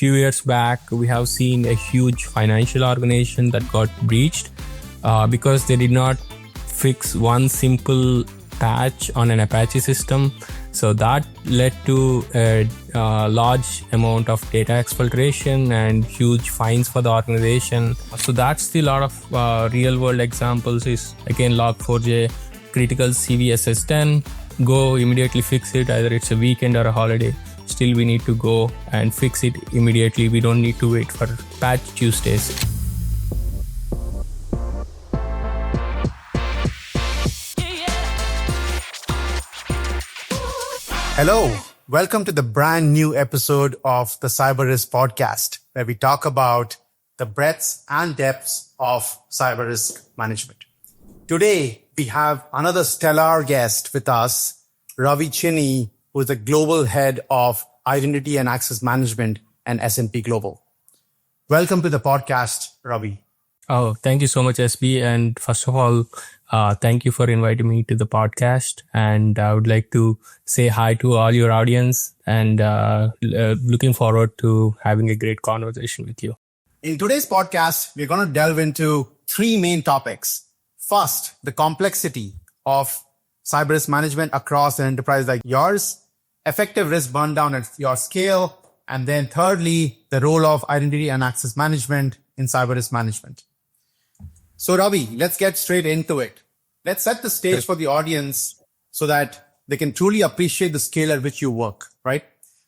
few years back, we have seen a huge financial organization that got breached because they did not fix one simple patch on an Apache system. So that led to a large amount of data exfiltration and huge fines for the organization. So that's the lot of real world examples is again Log4j, critical CVSS 10, go immediately fix it, either it's a weekend or a holiday. Still we need to go and fix it immediately. We don't need to wait for patch Tuesdays. Hello, welcome to the brand new episode of the Cyber Risk Podcast, where we talk about the breadths and depths of cyber risk management. Today, we have another stellar guest with us, Ravi Chinni, who is the Global Head of Identity and Access Management at S&P Global. Welcome to the podcast, Ravi. Oh, thank you so much, SB. And first of all, thank you for inviting me to the podcast. And I would like to say hi to all your audience and looking forward to having a great conversation with you. In today's podcast, we're going to delve into three main topics. First, the complexity of cyber risk management across an enterprise like yours, effective risk burndown at your scale, and then thirdly, the role of identity and access management in cyber risk management. So Ravi, let's get straight into it. Let's set the stage for the audience so that they can truly appreciate the scale at which you work, right?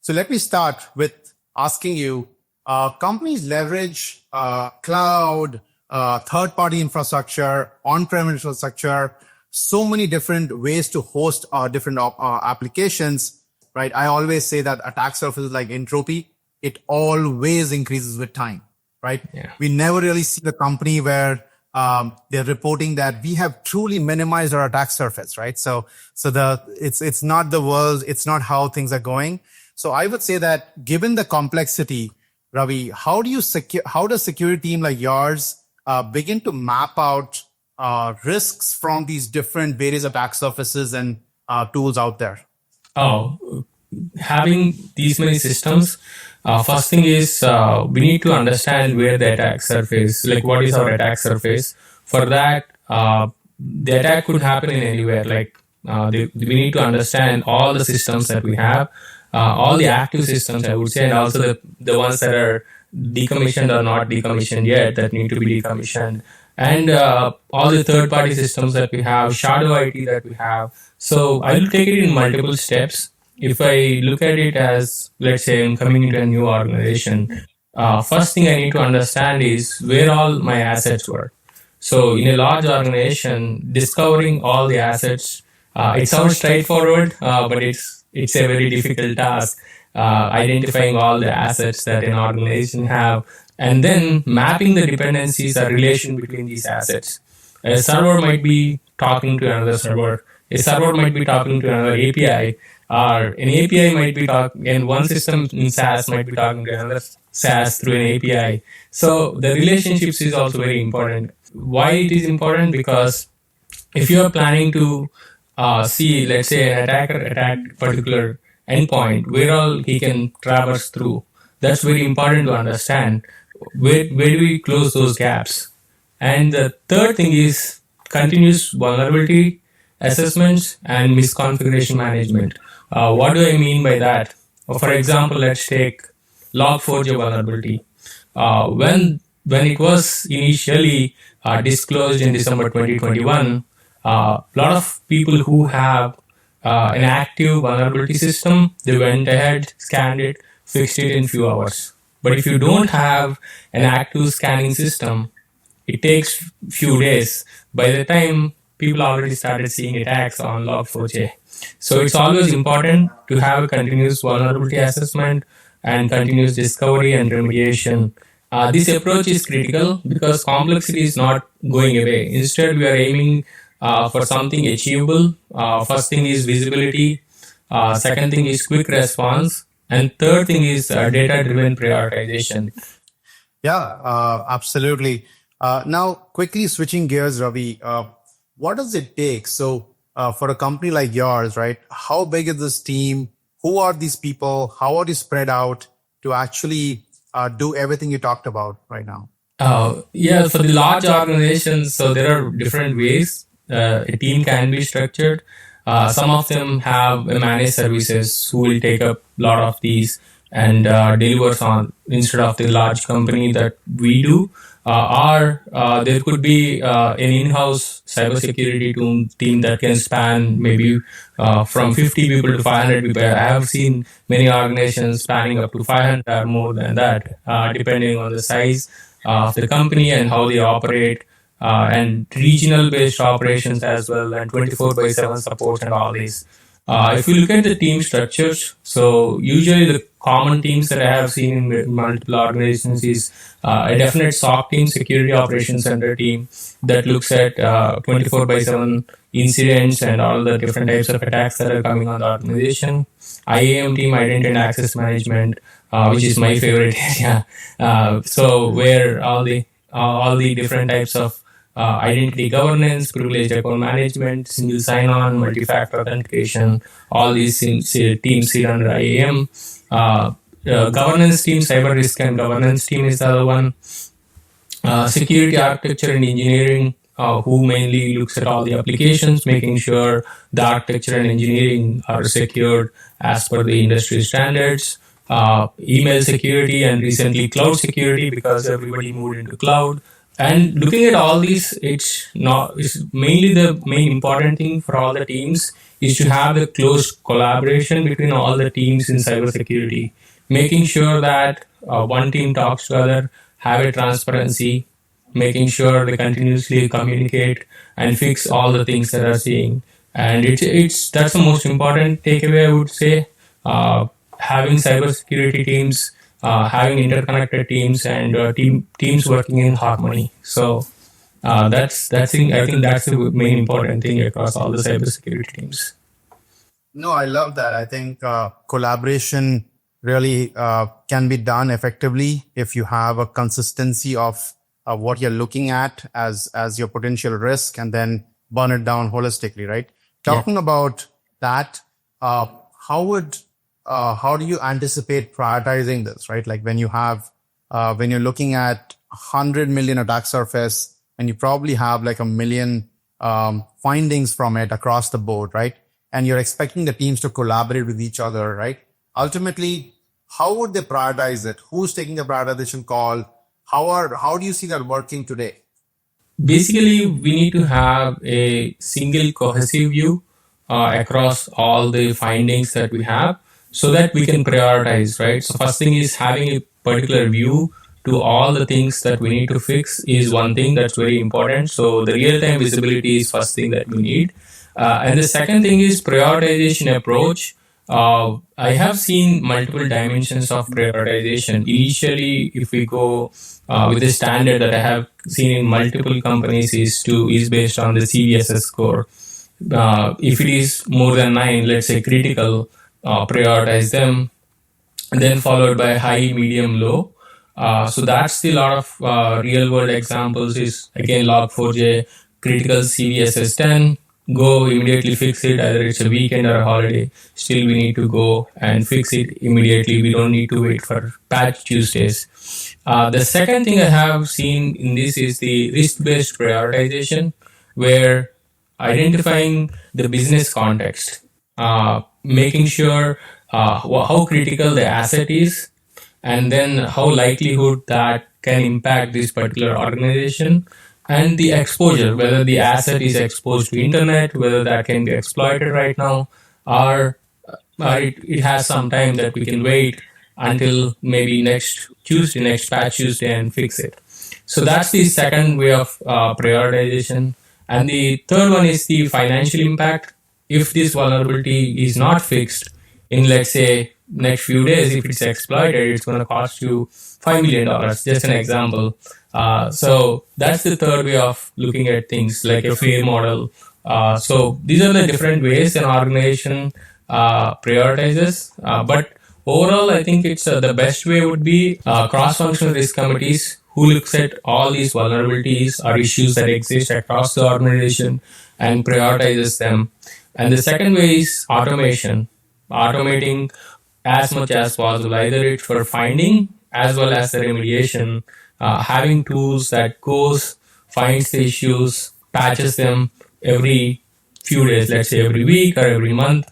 So let me start with asking you, companies leverage cloud, third-party infrastructure, on-prem infrastructure, so many different ways to host different applications, right? I always say that attack surface is like entropy. It always increases with time, right? Yeah. We never really see the company where they're reporting that we have truly minimized our attack surface, right? So it's not the world, it's not how things are going. So I would say that given the complexity, Ravi, how does security team like yours begin to map out risks from these different various attack surfaces and tools out there? Oh, having these many systems, first thing is we need to understand where the attack surface, like what is our attack surface. For that, the attack could happen in anywhere. Like we need to understand all the systems that we have, all the active systems, I would say, and also the ones that are decommissioned or not decommissioned yet that need to be decommissioned. And all the third-party systems that we have, shadow IT that we have. So I will take it in multiple steps. If I look at it as, let's say, I'm coming into a new organization, first thing I need to understand is where all my assets were. So in a large organization, discovering all the assets, it sounds straightforward, but it's a very difficult task. Identifying all the assets that an organization have, and then mapping the dependencies or relation between these assets. A server might be talking to another server. A server might be talking to another API, or an API might be talking, and one system in SaaS might be talking to another SaaS through an API. So the relationships is also very important. Why it is important? Because if you are planning to see, let's say, an attacker attack particular endpoint, where all he can traverse through, that's very important to understand. Where do we close those gaps? And the third thing is continuous vulnerability assessments and misconfiguration management. What do I mean by that? For example, let's take Log4j vulnerability. When it was initially disclosed in December 2021, a lot of people who have an active vulnerability system, they went ahead, scanned it, fixed it in few hours. But if you don't have an active scanning system, it takes few days. By the time people already started seeing attacks on Log4j. So it's always important to have a continuous vulnerability assessment and continuous discovery and remediation. This approach is critical because complexity is not going away. Instead, we are aiming for something achievable. First thing is visibility. Second thing is quick response. And third thing is data-driven prioritization. Yeah, absolutely. Now, quickly switching gears, Ravi, what does it take? So for a company like yours, right, how big is this team? Who are these people? How are they spread out to actually do everything you talked about right now? Yeah, for the large organizations, so there are different ways a team can be structured. Some of them have a managed services who will take up a lot of these and delivers on instead of the large company that we do. Or there could be an in-house cybersecurity team that can span maybe from 50 people to 500 people. I have seen many organizations spanning up to 500 or more than that, depending on the size of the company and how they operate, and regional based operations as well, and 24 by 7 support and all these. If you look at the team structures, so usually the common teams that I have seen in multiple organizations is a definite SOC team, security operations center team, that looks at 24 by 7 incidents and all the different types of attacks that are coming on the organization. IAM team, identity and access management, which is my favorite area. So where all the different types of identity governance, privileged account management, single sign-on, multi-factor authentication, all these teams sit under IAM. Governance team, cyber risk and governance team is the other one. Security architecture and engineering, who mainly looks at all the applications, making sure the architecture and engineering are secured as per the industry standards. Email security and recently cloud security, because everybody moved into cloud. And looking at all these, it's mainly the main important thing for all the teams is to have a close collaboration between all the teams in cybersecurity, making sure that one team talks to other, have a transparency, making sure they continuously communicate and fix all the things that are seeing. And it's that's the most important takeaway, I would say. Having cybersecurity teams, having interconnected teams, and teams working in harmony. So I think that's the main important thing across all the cybersecurity teams. No, I love that. I think collaboration really can be done effectively if you have a consistency of what you're looking at as your potential risk, and then burn it down holistically, right? Talking about that, how do you anticipate prioritizing this, right? Like when you're looking at 100 million attack surface, and you probably have like 1 million findings from it across the board, right? And you're expecting the teams to collaborate with each other, right? Ultimately, how would they prioritize it? Who's taking the prioritization call? How do you see that working today? Basically, we need to have a single cohesive view across all the findings that we have, so that we can prioritize, right? So first thing is having a particular view to all the things that we need to fix is one thing that's very important. So the real-time visibility is first thing that we need. And the second thing is prioritization approach. I have seen multiple dimensions of prioritization. Initially, if we go with the standard that I have seen in multiple companies is based on the CVSS score. If it is more than 9, let's say critical, prioritize them, and then followed by high, medium, low. So that's the lot of real world examples is again log4j, critical CVSS 10, go immediately fix it, either it's a weekend or a holiday, still we need to go and fix it immediately. We don't need to wait for patch Tuesdays. The second thing I have seen in this is the risk-based prioritization, where identifying the business context, making sure how critical the asset is, and then how likelihood that can impact this particular organization, and the exposure, whether the asset is exposed to internet, whether that can be exploited right now, or it has some time that we can wait until maybe next Tuesday, next patch Tuesday, and fix it. So that's the second way of prioritization. And the third one is the financial impact. If this vulnerability is not fixed in, let's say, next few days, if it's exploited, it's going to cost you $5 million, just an example. So that's the third way of looking at things, like a FAIR model. So these are the different ways an organization prioritizes. But overall, I think it's the best way would be cross-functional risk committees who looks at all these vulnerabilities or issues that exist across the organization and prioritizes them. And the second way is automation, automating as much as possible. Either it's for finding as well as the remediation, having tools that goes, finds the issues, patches them every few days, let's say every week or every month,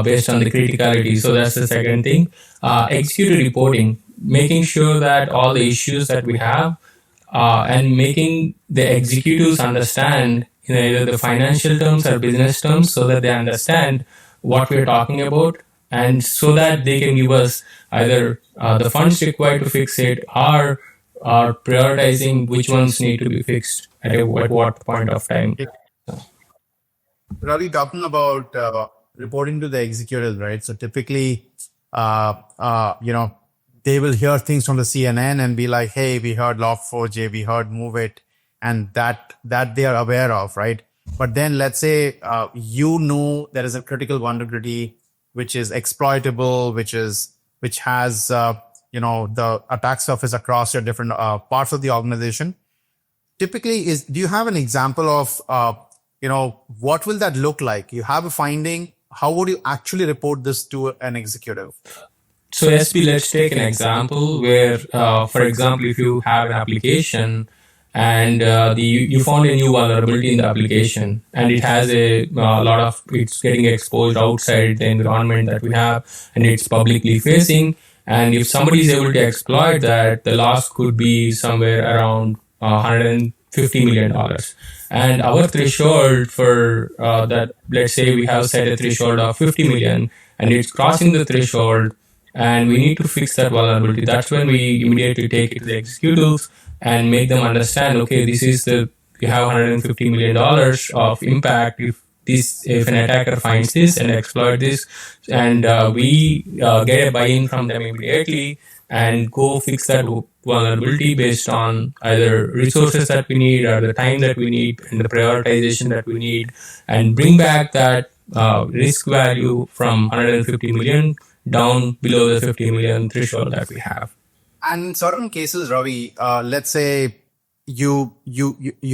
based on the criticality. So that's the second thing. Executive reporting, making sure that all the issues that we have, and making the executives understand in either the financial terms or business terms, so that they understand what we're talking about, and so that they can give us either the funds required to fix it, or prioritizing which ones need to be fixed at what point of time. Ravi, talking about reporting to the executives, right? So typically, they will hear things from the CNN and be like, "Hey, we heard Log4j, we heard Move It," and that they are aware of, right? But then let's say there is a critical vulnerability which is exploitable, which has the attack surface across your different parts of the organization. Typically, do you have an example of what will that look like? You have a finding. How would you actually report this to an executive? So SP, let's take an example where, for example, if you have an application and you found a new vulnerability in the application, and it has a lot of, it's getting exposed outside the environment that we have, and it's publicly facing. And if somebody is able to exploit that, the loss could be somewhere around $150 million. And our threshold for that, let's say we have set a threshold of 50 million, and it's crossing the threshold, and we need to fix that vulnerability. That's when we immediately take it to the executives and make them understand, okay, we have $150 million of impact if an attacker finds this and exploit this, and we get a buy-in from them immediately and go fix that vulnerability based on either resources that we need or the time that we need and the prioritization that we need, and bring back that risk value from 150 million down below the 50 million threshold that we have. And in certain cases, Ravi, let's say you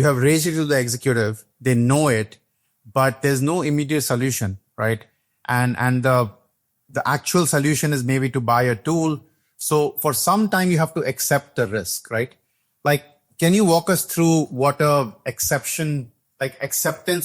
have raised it to the executive, they know it, but there's no immediate solution, right? And the actual solution is maybe to buy a tool. So for some time you have to accept the risk, right? Like, can you walk us through what acceptance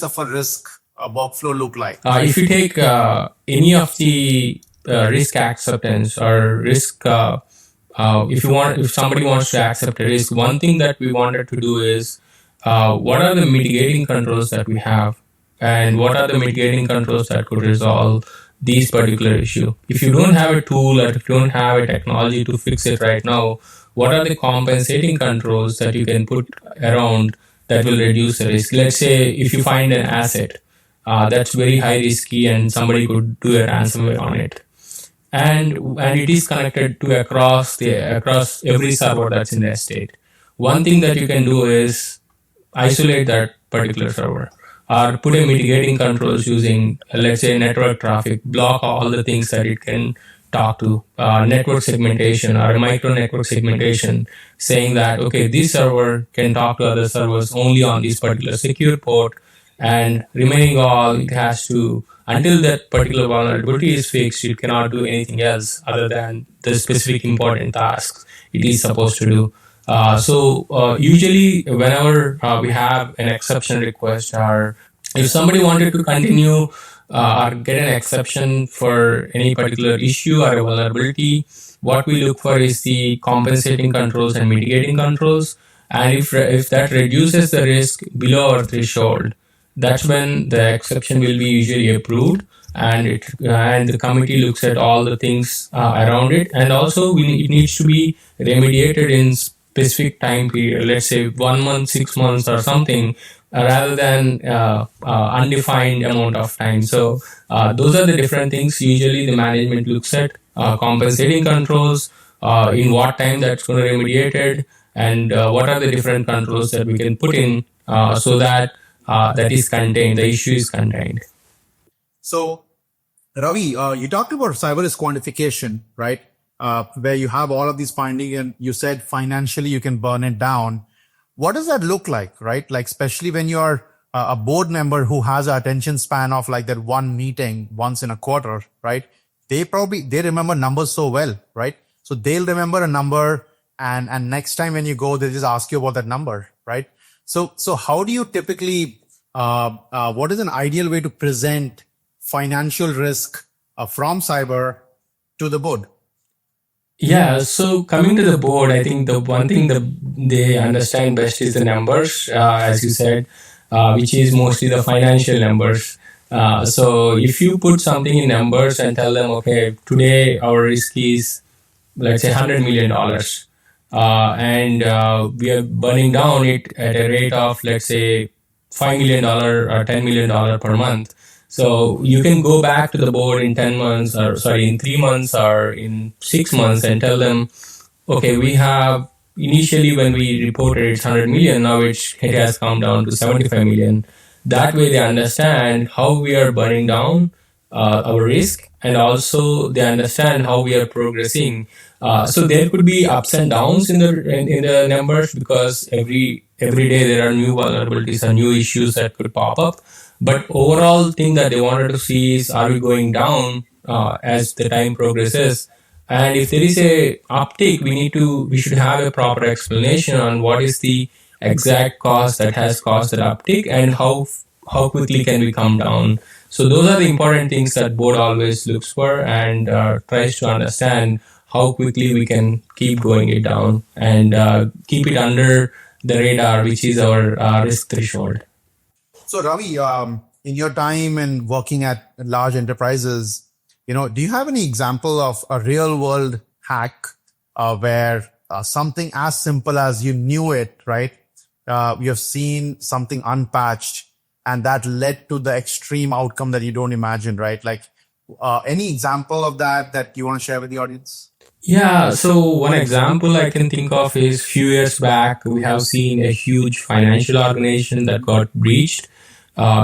of a risk workflow look like? If you take any of the risk acceptance or risk, if somebody wants to accept a risk, one thing that we wanted to do is what are the mitigating controls that we have, and what are the mitigating controls that could resolve these particular issue. If you don't have a tool or if you don't have a technology to fix it right now, what are the compensating controls that you can put around that will reduce the risk? Let's say if you find an asset that's very high risky and somebody could do a ransomware on it, and it is connected to across every server that's in the estate. One thing that you can do is isolate that particular server, or put a mitigating controls using, let's say, network traffic, block all the things that it can talk to, network segmentation or micro network segmentation, saying that, okay, this server can talk to other servers only on this particular secure port, and remaining all, it has to, until that particular vulnerability is fixed, it cannot do anything else other than the specific important tasks it is supposed to do. Usually whenever we have an exception request, or if somebody wanted to continue or get an exception for any particular issue or a vulnerability, what we look for is the compensating controls and mitigating controls. And if that reduces the risk below our threshold, that's when the exception will be usually approved, and the committee looks at all the things around it, and also it needs to be remediated in specific time period, let's say 1 month, 6 months or something, rather than undefined amount of time. So those are the different things usually the management looks at, compensating controls, in what time that's going to be remediated, and what are the different controls that we can put in so that that is contained, the issue is contained. So, Ravi, you talked about cyber risk quantification, right? Where you have all of these findings, and you said financially you can burn it down. What does that look like, right? Like, especially when you're a board member who has an attention span of like that one meeting once in a quarter, right? They remember numbers so well, right? So they'll remember a number, and next time when you go, they'll just ask you about that number, right? So how do you typically, what is an ideal way to present financial risk from cyber to the board? Yeah, so coming to the board, I think the one thing that they understand best is the numbers, as you said, which is mostly the financial numbers. So if you put something in numbers and tell them, okay, today our risk is, let's say, $100 million, and we are burning down it at a rate of, let's say, $5 million or $10 million per month. So you can go back to the board in 10 months, or sorry, in 3 months or in 6 months, and tell them, okay, we have initially when we reported it's 100 million, now it has come down to 75 million. That way they understand how we are burning down our risk, and also they understand how we are progressing. So there could be ups and downs in the numbers, because every day there are new vulnerabilities and new issues that could pop up. But overall thing that they wanted to see is, are we going down as the time progresses? And if there is a uptick, we should have a proper explanation on what is the exact cause that has caused that uptick, and how quickly can we come down. So those are the important things that board always looks for, and tries to understand how quickly we can keep going it down, and keep it under the radar, which is our risk threshold. So Ravi, in your time and working at large enterprises, do you have any example of a real world hack where something as simple as you knew it, right? You have seen something unpatched, and that led to the extreme outcome that you don't imagine, right? Like any example of that you want to share with the audience? Yeah, so one example I can think of is few years back, we have seen a huge financial organization that got breached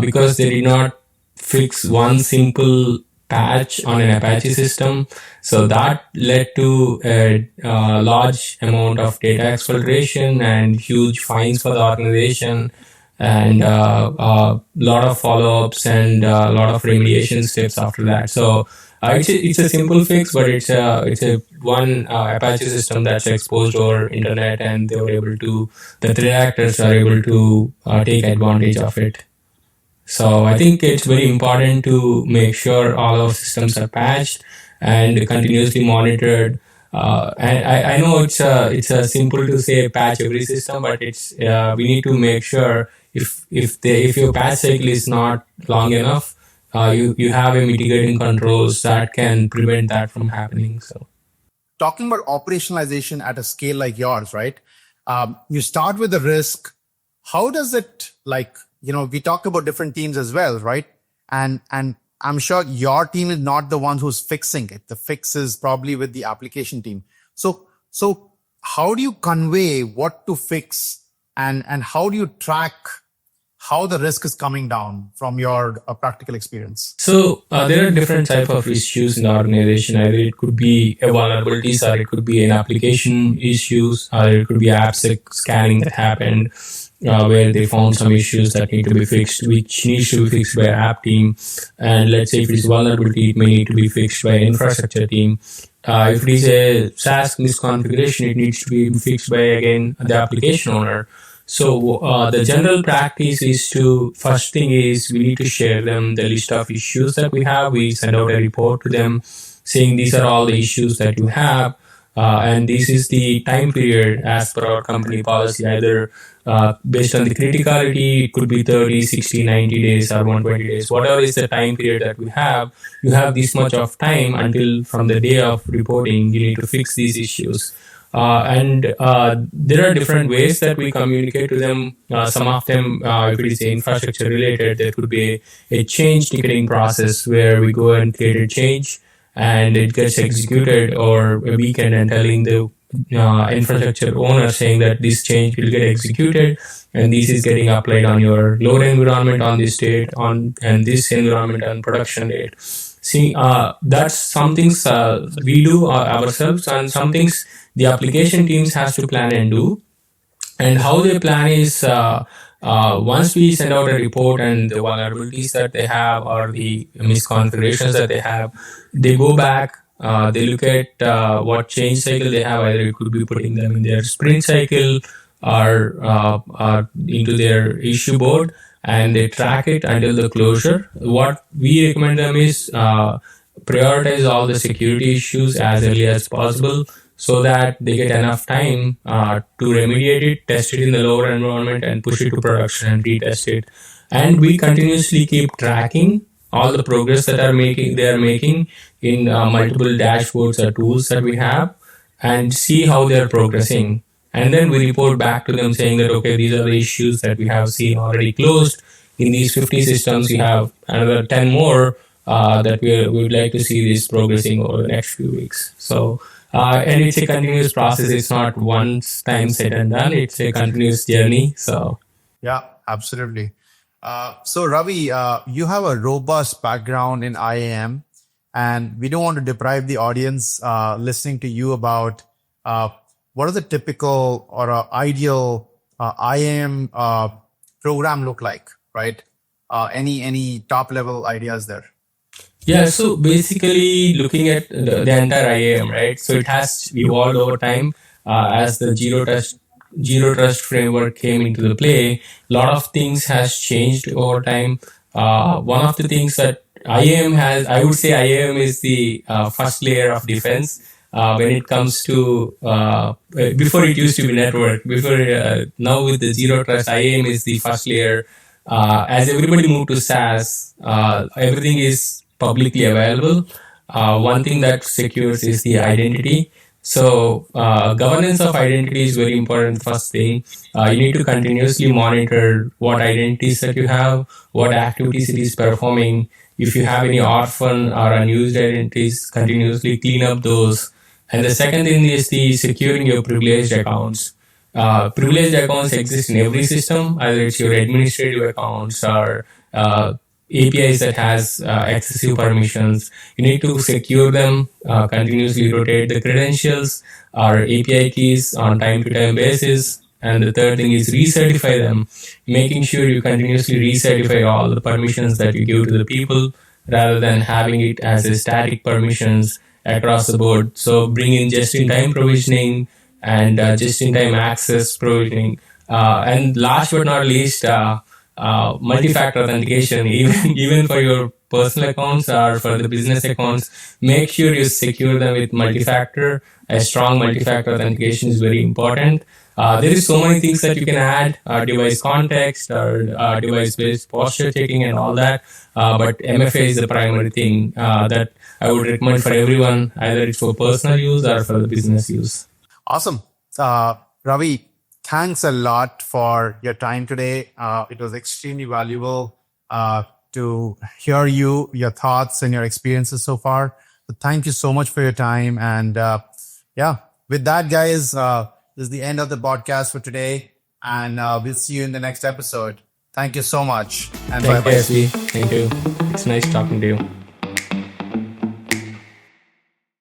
because they did not fix one simple patch on an Apache system. So that led to a large amount of data exfiltration and huge fines for the organization, and a lot of follow-ups and a lot of remediation steps after that. So it's a simple fix, but it's a one Apache system that's exposed over internet, and the threat actors are able to take advantage of it. So I think it's very important to make sure all our systems are patched and continuously monitored. And I know it's simple to say patch every system, but it's we need to make sure if your patch cycle is not long enough, you have a mitigating controls that can prevent that from happening. So Talking about operationalization at a scale like yours, right? You start with the risk. How does it, like, we talked about different teams as well, right? And I'm sure your team is not the one who's fixing it. The fix is probably with the application team. So how do you convey what to fix, and how do you track how the risk is coming down from your practical experience? So there are different type of issues in the organization. Either it could be a vulnerabilities, or it could be an application issues, or it could be AppSec scanning that happened, where they found some issues that need to be fixed, which needs to be fixed by app team. And let's say if it's vulnerability, it may need to be fixed by infrastructure team. If it is a SaaS misconfiguration, it needs to be fixed by, again, the application owner. So the general practice is first thing is we need to share them the list of issues that we have. We send out a report to them saying these are all the issues that you have. And this is the time period as per our company policy, either based on the criticality, it could be 30, 60, 90 days or 120 days. Whatever is the time period that we have, you have this much of time until from the day of reporting, you need to fix these issues. And there are different ways that we communicate to them. Some of them, if it is infrastructure related, there could be a change ticketing process where we go and create a change and it gets executed over a weekend, and telling the infrastructure owner saying that this change will get executed and this is getting applied on your load environment on this date, and this environment on production date. See, that's some things we do ourselves, and some things the application teams has to plan and do. And how they plan is once we send out a report and the vulnerabilities that they have or the misconfigurations that they have, they go back They look at what change cycle they have. Either it could be putting them in their sprint cycle or into their issue board, and they track it until the closure. What we recommend them is prioritize all the security issues as early as possible so that they get enough time to remediate it, test it in the lower environment, and push it to production and retest it. And we continuously keep tracking all the progress that they are making in multiple dashboards or tools that we have, and see how they are progressing. And then we report back to them saying that, okay, these are the issues that we have seen already closed. In these 50 systems, you have another 10 more that we would like to see this progressing over the next few weeks. So, and it's a continuous process. It's not one time said and done. It's a continuous journey. So, Yeah, absolutely. So Ravi, you have a robust background in IAM, and we don't want to deprive the audience listening to you about what does a typical or ideal IAM program look like, right? Any top level ideas there? yeah, so basically looking at the entire IAM, right? So it has evolved over time as the zero trust framework came into the play. A lot of things has changed over time. One of the things that IAM has, I would say IAM is the first layer of defense. When it comes to before it used to be network, before now with the zero trust, IAM is the first layer. As everybody moved to SaaS, everything is publicly available. One thing that secures is the identity. So governance of identity is very important. First thing, you need to continuously monitor what identities that you have, what activities it is performing. If you have any orphan or unused identities, continuously clean up those. And the second thing is the securing your privileged accounts. Privileged accounts exist in every system, either it's your administrative accounts or APIs that has excessive permissions. You need to secure them, continuously rotate the credentials or API keys on time to time basis. And the third thing is recertify them, making sure you continuously recertify all the permissions that you give to the people rather than having it as a static permissions across the board. So bring in just-in-time provisioning and just-in-time access provisioning. And last but not least, multi-factor authentication, even for your personal accounts or for the business accounts, make sure you secure them with multi-factor. A strong multi-factor authentication is very important. There is so many things that you can add, device context or device-based posture checking and all that. But MFA is the primary thing that I would recommend for everyone, either it's for personal use or for the business use. Awesome. Ravi, thanks a lot for your time today. It was extremely valuable to hear your thoughts and your experiences so far. So thank you so much for your time. And yeah, with that, guys, this is the end of the podcast for today. And we'll see you in the next episode. Thank you so much. And Thank you, bye-bye. SV. Thank you. It's nice talking to you.